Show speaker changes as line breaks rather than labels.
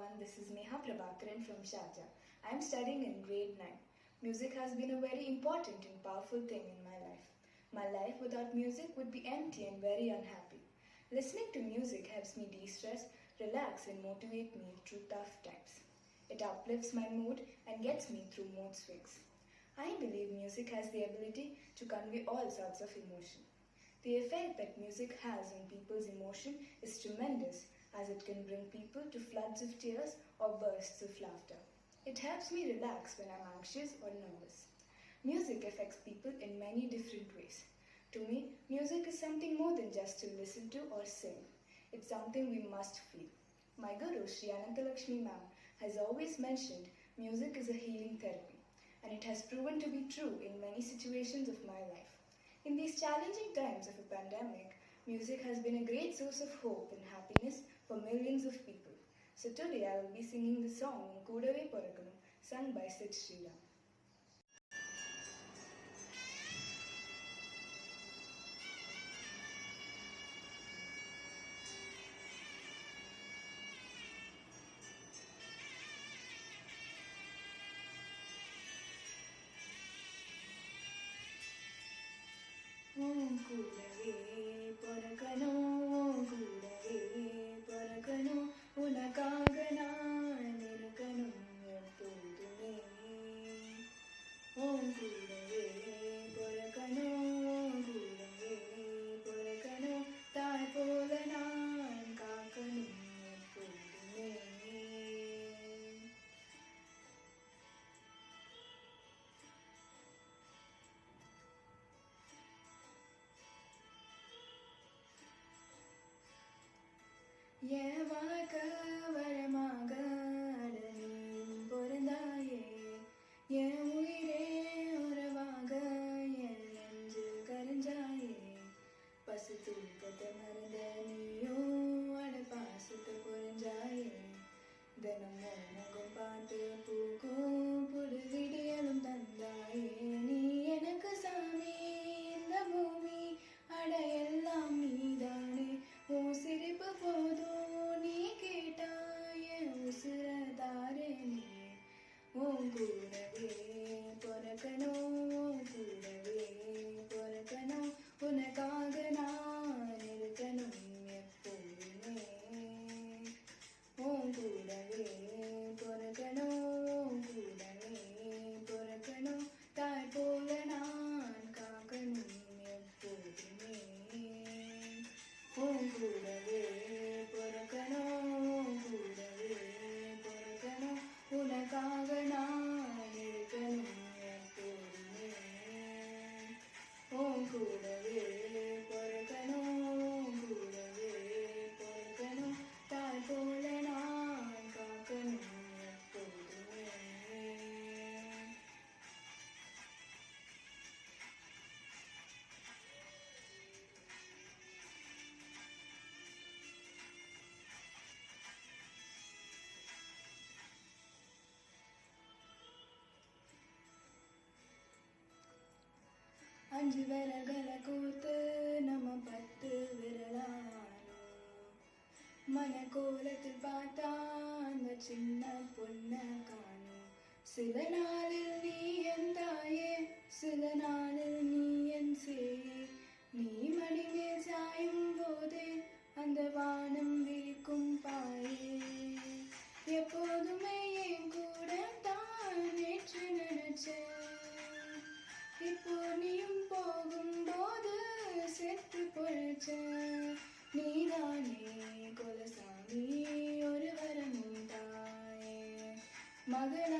everyone, this is Neha Prabhakaran from Sharjah. I am studying in grade 9. Music has been a very important and powerful thing in my life. My life without music would be empty and very unhappy. Listening to music helps me de-stress, relax and motivate me through tough times. It uplifts my mood and gets me through mood swings. I believe music has the ability to convey all sorts of emotion. The effect that music has on people's emotion is tremendous, as it can bring people to floods of tears or bursts of laughter. It helps me relax when I'm anxious or nervous. Music affects people in many different ways. To me, music is something more than just to listen to or sing. It's something we must feel. My guru, Sri Anantalakshmi ma'am, has always mentioned music is a healing therapy, and it has proven to be true in many situations of my life. In these challenging times of a pandemic, music has been a great source of hope and happiness for millions of people. So today I will be singing the song Koodave Porakanu, sung by Sid Sriram. Koodave Porakanu, Koodave Porakanu, Unakagana Nirkanu Eppodume. Koodave Porakanu, Koodave Porakanu, Thai pola naan kaakanu eppodume. வாழ்க்க வரமாக அடனியும் பொருந்தாயே என் உயிரே உறவாக என் நெஞ்சில் கரைஞ்சாயே பசு தூக்கத்தை மறந்த நீயும் அட பாசத்தை புரிஞ்சாயே தினமும் முகம் பார்த்து பூக்கும் புது விடியலும் தந்தாயே நீ எனக்கு சாமி இந்த பூமி அட எல்லாம் நீதானே உன் சிரிப்பு போதும் நீ கேட்டாய உசுரதாரே நீ உன் கூடவே பொறக்கணும் கூடவே பொறக்கணும் உனக்காக நான் இருக்கணும் எப்போதுமே உன் கூடவே பொறக்கணும் கூடவே பொறக்கணும் தாய் போல நான் காக்கணும் எப்போதுமே கூடவே பொறக்கணும் கூடவே பொறக்கணும் உனக்காக நான் இருக்கணும் எப்போதுமே கூடவே பொறக்கணும் கூடவே பொறக்கணும் தாய் போல நான் காக்கணும் எப்போதுமே. அஞ்சு விரல்களை கோர்த்து நம்ம 10 விரலானோம் மனக்கோலத்தில் பார்த்தா அந்த சின்ன பொண்ணை காணும் சில நாளில் நீ என் தாயே சில நாளில் நீ என் சேயே நீ மடிமேல் சாயும் போதே அந்த வானம் விரிக்கும் பாயே எப்போதுமே என் கூட தான் நேற்று நினைச்சேன் இப்போ நீயும் போகும்போது செத்து பொழைச்ச நீதானே கொலசாமி ஒரு வரமும் தாயே மகள